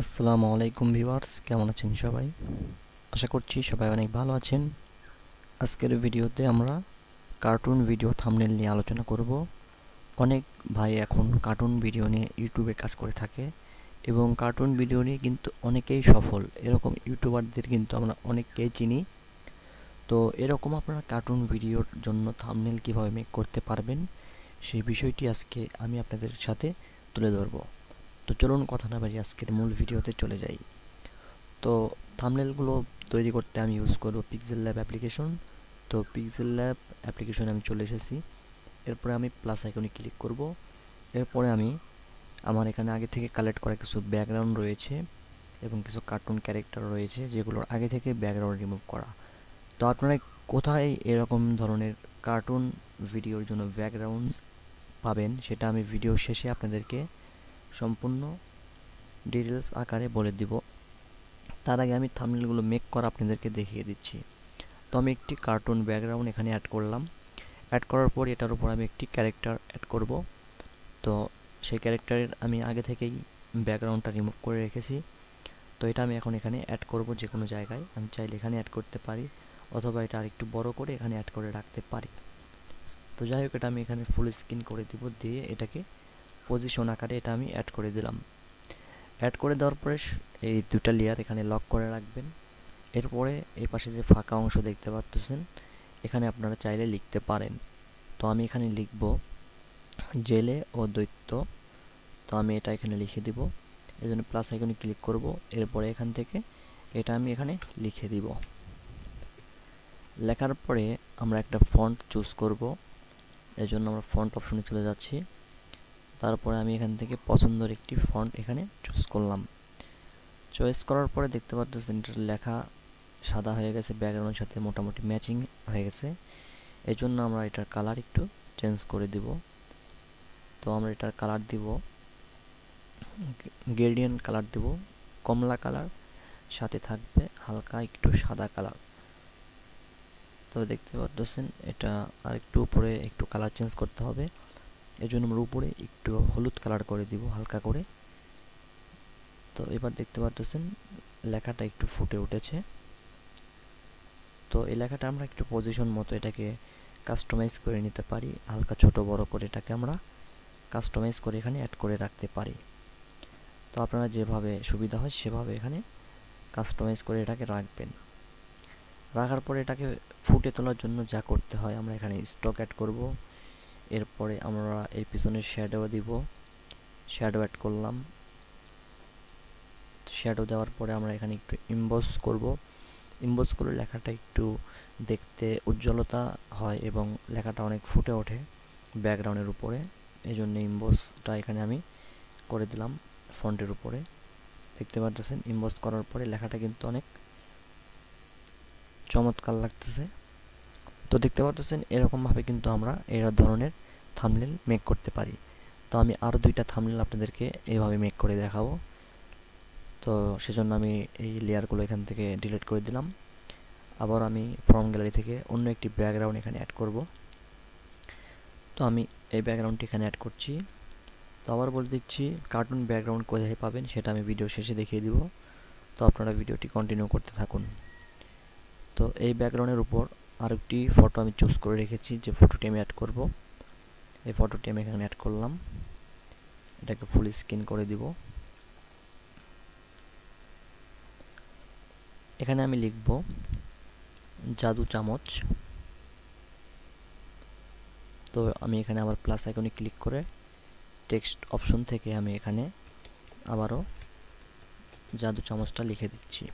আসসালামু আলাইকুম ভিউয়ার্স, কেমন আছেন সবাই? আশা করছি সবাই অনেক ভালো আছেন। আজকের ভিডিওতে আমরা কার্টুন ভিডিও থাম্বনেল নিয়ে আলোচনা করব। অনেক ভাই এখন কার্টুন ভিডিও নিয়ে ইউটিউবে কাজ করে থাকে এবং কার্টুন ভিডিও নিয়ে কিন্তু অনেকেই সফল। এরকম ইউটিউবারদের কিন্তু আমরা অনেককেই চিনি। তো এরকম আপনারা কার্টুন ভিডিওর জন্য থাম্বনেল কিভাবে মেক করতে পারবেন সেই বিষয়টি আজকে আমি আপনাদের সাথে তুলে ধরব। তো চলুন কথা না বাড়িয়ে আজকের মূল ভিডিওতে চলে যাই। তো থাম্বনেলগুলো তৈরি করতে আমি ইউজ করব পিক্সেল ল্যাব অ্যাপ্লিকেশন। তো পিক্সেল ল্যাব অ্যাপ্লিকেশনে আমি চলে এসেছি। এরপরে আমি প্লাস আইকনে ক্লিক করব। এরপরে আমি আমার এখানে আগে থেকে কালেক্ট করা কিছু ব্যাকগ্রাউন্ড রয়েছে এবং কিছু কার্টুন ক্যারেক্টার রয়েছে যেগুলোর আগে থেকে ব্যাকগ্রাউন্ড রিমুভ করা। তো আপনারা কোথায় এরকম ধরনের কার্টুন ভিডিওর জন্য ব্যাকগ্রাউন্ড পাবেন সেটা আমি ভিডিও শেষে আপনাদেরকে সম্পূর্ণ ডিটেলস আকারে বলে দিব। তার আগে আমি থাম্বনেলগুলো মেক করা আপনাদেরকে দেখিয়ে দিচ্ছি। তো আমি একটি কার্টুন ব্যাকগ্রাউন্ড এখানে অ্যাড করলাম। অ্যাড করার পর এটার উপর আমি একটি ক্যারেক্টার অ্যাড করব। তো সেই ক্যারেক্টারের আমি আগে থেকেই ব্যাকগ্রাউন্ডটা রিমুভ করে রেখেছি। তো এটা আমি এখন এখানে অ্যাড করব যে কোনো জায়গায়। আমি চাইলে এখানে অ্যাড করতে পারি অথবা এটা আরেকটু বড় করে এখানে অ্যাড করে রাখতে পারি। তো যাই হোক, এটা আমি এখানে ফুল স্ক্রিন করে দিব, দিয়ে এটাকে পজিশন আকারে এটা আমি অ্যাড করে দিলাম। অ্যাড করে দেওয়ার পরে এই দুটা লেয়ার এখানে লক করে রাখবেন। এরপরে এই পাশে যে ফাঁকা অংশ দেখতে পাচ্ছেন, এখানে আপনারা চাইলে লিখতে পারেন। তো আমি এখানে লিখব জেলে ও দৈত্য। তো আমি এটা এখানে লিখে দিব। এই জন্য প্লাস আইকনে ক্লিক করব। এরপরে এখান থেকে এটা আমি এখানে লিখে দিব। লেখার পরে আমরা একটা ফন্ট চুজ করব। এই জন্য আমরা ফন্ট অপশনে চলে যাচ্ছি। তারপরে আমি এখান থেকে পছন্দের একটি ফন্ট এখানে চুজ করলাম। চয়েস করার পরে দেখতে পাচ্ছেন এটার লেখা সাদা হয়ে গেছে, ব্যাকগ্রাউন্ডের সাথে মোটামুটি ম্যাচিং হয়ে গেছে। এই জন্য আমরা এটার কালার একটু চেঞ্জ করে দিব। তো আমরা এটার কালার দিব গ্রেডিয়েন্ট কালার দিব কমলা কালার, সাথে থাকবে হালকা একটু সাদা কালার। তো দেখতে পাচ্ছেন এটা আর একটু উপরে একটু কালার চেঞ্জ করতে হবে। এই জন্য আমরা উপরে একটু হলুদ কালার করে দিব হালকা করে। তো এবার দেখতে পাচ্ছেন লেখাটা একটু ফুটে উঠেছে। তো এই লেখাটা আমরা একটু পজিশন মতো এটাকে কাস্টমাইজ করে নিতে পারি। হালকা ছোট বড় করে এটাকে আমরা কাস্টমাইজ করে এখানে অ্যাড করে রাখতে পারি। তো আপনারা যেভাবে সুবিধা হয় সেভাবে এখানে কাস্টমাইজ করে এটাকে রাখবেন। রাখার পরে এটাকে ফুটে তোলার জন্য যা করতে হয় আমরা এখানে স্টক অ্যাড করব। এরপরে আমরা এই পিছনে শ্যাডো দিব, শ্যাডো অ্যাড করলাম। শ্যাডো দেওয়ার পরে আমরা এখানে একটু ইমবস করব। ইমবস করে লেখাটা একটু দেখতে উজ্জ্বলতা হয় এবং লেখাটা অনেক ফুটে ওঠে ব্যাকগ্রাউন্ডের উপরে। এই জন্য ইমবসটা এখানে আমি করে দিলাম ফন্টের উপরে। দেখতে পাচ্ছেন ইমবস করার পরে লেখাটা কিন্তু অনেক চমৎকার লাগতেছে। তো দেখতে পাচ্ছেন এরকমভাবে কিন্তু আমরা এই ধরনের থাম্বনেল মেক করতে পারি। তো আমি আরও দুইটা থাম্বনেল আপনাদেরকে এইভাবে মেক করে দেখাবো। তো সেজন্য আমি এই লেয়ারগুলো এখান থেকে ডিলিট করে দিলাম। আবার আমি ফর্ম গ্যালারি থেকে অন্য একটি ব্যাকগ্রাউন্ড এখানে অ্যাড করব। তো আমি এই ব্যাকগ্রাউন্ডটি এখানে অ্যাড করছি। তো আবার বলে দিচ্ছি কার্টুন ব্যাকগ্রাউন্ড কোথায় পাবেন সেটা আমি ভিডিও শেষে দেখিয়ে দিব। তো আপনারা ভিডিওটি কন্টিনিউ করতে থাকুন। তো এই ব্যাকগ্রাউন্ডের উপর আরেকটি ফটো আমি চুজ করে রেখেছি, যে ফটোটি আমি অ্যাড করব। এই ফটোটি আমি এখানে অ্যাড করলাম। এটাকে ফুল স্ক্রিন করে দিব। এখানে আমি লিখব জাদু চামচ। তো আমি এখানে আবার প্লাস আইকনে ক্লিক করে টেক্সট অপশন থেকে আমি এখানে আবারও জাদু চামচটা লিখে দিচ্ছি।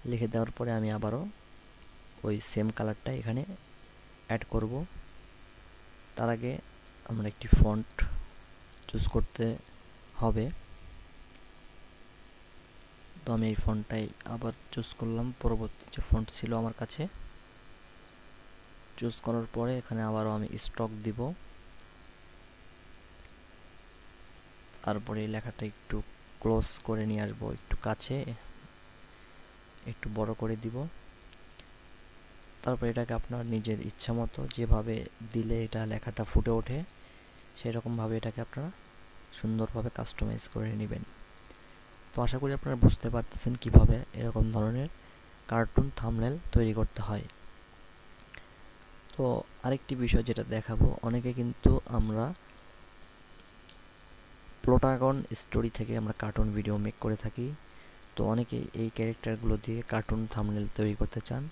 লিখে দেওয়ার পরে আমি আবারও ওই সেম কালারটা এখানে অ্যাড করব। তার আগে আমরা একটি ফন্ট চুজ করতে হবে। তো আমি এই ফন্টটাই আবার চুজ করলাম। পরবর্তী যে ফন্ট ছিল আমার কাছে চুজ করার পরে এখানে আবারও আমি স্টক দিব। তারপরে এই লেখাটা একটু ক্লোজ করে নিয়ে আসবো, একটু কাছে একটু বড় করে দিব। তারপর এটাকে আপনার নিজের ইচ্ছা মতো যেভাবে দিলে এটা লেখাটা ফুটে ওঠে সেরকমভাবে এটাকে আপনারা সুন্দরভাবে কাস্টমাইজ করে নেবেন। তো আশা করি আপনারা বুঝতে পারতেছেন কিভাবে এরকম ধরনের কার্টুন থাম্বনেল তৈরি করতে হয়। তো আরেকটি বিষয় যেটা দেখাবো, অনেকে কিন্তু আমরা প্রোটাগন স্টোরি থেকে আমরা কার্টুন ভিডিও মেক করে থাকি। তো অনেকে এই ক্যারেক্টারগুলো দিয়ে কার্টুন থাম্বনেল তৈরি করতে চান,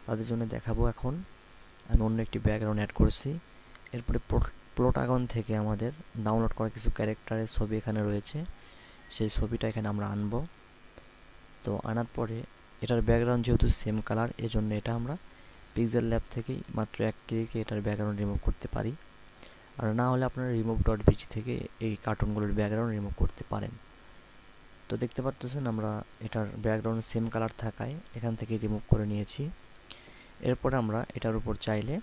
তাদের জন্য দেখাবো। এখন আমি অন্য একটি ব্যাকগ্রাউন্ড অ্যাড করছি। এরপরে প্রোটাগন থেকে আমাদের ডাউনলোড করা কিছু ক্যারেক্টারের ছবি এখানে রয়েছে, সেই ছবিটা এখানে আমরা আনবো। তো আনার পরে এটার ব্যাকগ্রাউন্ড যেহেতু সেম কালার, এজন্য এটা আমরা পিক্সেল ল্যাব থেকেই মাত্র এক ক্লিকে এটার ব্যাকগ্রাউন্ড রিমুভ করতে পারি। আর না হলে আপনারা remove.bg থেকে এই কার্টুনগুলোর ব্যাকগ্রাউন্ড রিমুভ করতে পারেন। তো দেখতে পাচ্ছেন আমরা এটার ব্যাকগ্রাউন্ড সেম কালার থাকায় এখান থেকে রিমুভ করে নিয়েছি। এরপর আমরা এটার উপর চাইলে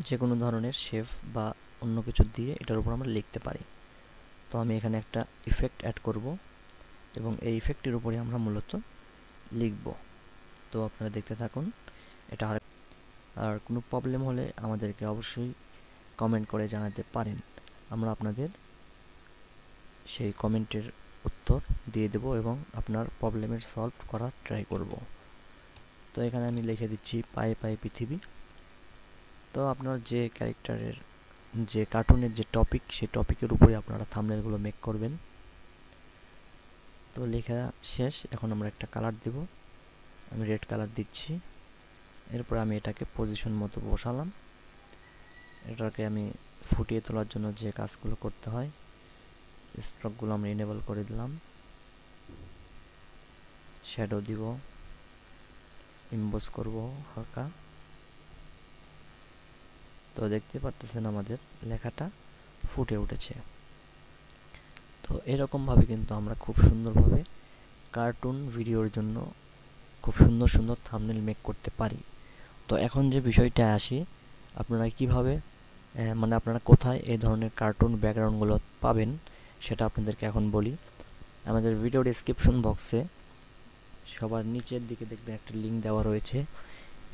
যে কোনো ধরনের শেপ বা অন্য কিছু দিয়ে এটার উপর আমরা লিখতে পারি। তো আমি এখানে একটা ইফেক্ট অ্যাড করব এবং এই ইফেক্টের উপরে আমরা মূলত লিখব। তো আপনারা দেখতে থাকুন। এটা আর কোনো প্রবলেম হলে আমাদেরকে অবশ্যই কমেন্ট করে জানাতে পারেন, আমরা আপনাদের সেই কমেন্টের উত্তর দিয়ে দেব এবং আপনার প্রবলেমের সলভ করার ট্রাই করব। তো এখানে আমি লিখে দিচ্ছি পায়ে পায়ে পৃথিবী। তো আপনার যে ক্যারেক্টারের যে কার্টুনের যে টপিক, সেই টপিকের উপরে আপনারা থাম্বনেলগুলো মেক করবেন। তো লেখা শেষ। এখন আমরা একটা কালার দেব, আমি রেড কালার দিচ্ছি। এরপর আমি এটাকে পজিশন মতো বসালাম। এটাকে আমি ফুটিয়ে তোলার জন্য যে কাজগুলো করতে হয়, স্ট্রোকগুলো আমরা এনেবল করে দিলাম, শ্যাডো দিব, ইমবোস করব হালকা। তো দেখতে পাচ্ছেন আমাদের লেখাটা ফুটে উঠেছে। তো এরকমভাবে কিন্তু আমরা খুব সুন্দরভাবে কার্টুন ভিডিওর জন্য খুব সুন্দর সুন্দর থাম্বনেল মেক করতে পারি। তো এখন যে বিষয়টা আসি, আপনারা কিভাবে মানে আপনারা কোথায় এই ধরনের কার্টুন ব্যাকগ্রাউন্ডগুলো পাবেন সেটা আপনাদেরকে এখন বলি। আমাদের ভিডিও ডেসক্রিপশন বক্সে সবার নিচের দিকে দেখবেন একটা লিঙ্ক দেওয়া রয়েছে।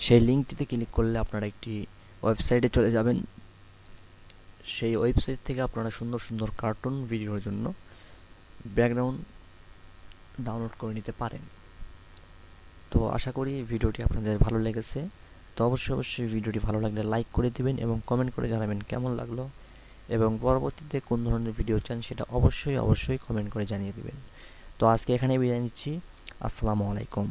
সেই লিঙ্কটিতে ক্লিক করলে আপনারা একটি ওয়েবসাইটে চলে যাবেন। সেই ওয়েবসাইট থেকে আপনারা সুন্দর সুন্দর কার্টুন ভিডিওর জন্য ব্যাকগ্রাউন্ড ডাউনলোড করে নিতে পারেন। তো আশা করি ভিডিওটি আপনাদের ভালো লেগেছে। তো অবশ্যই ভিডিওটি ভালো লাগলে লাইক করে দিবেন এবং কমেন্ট করে জানাবেন কেমন লাগলো, এবং পরবর্তীতে কোন ধরনের ভিডিও চান সেটা অবশ্যই কমেন্ট করে জানিয়ে দিবেন। তো আজকে এখানেই বিদায় নিচ্ছি। আসসালামু আলাইকুম।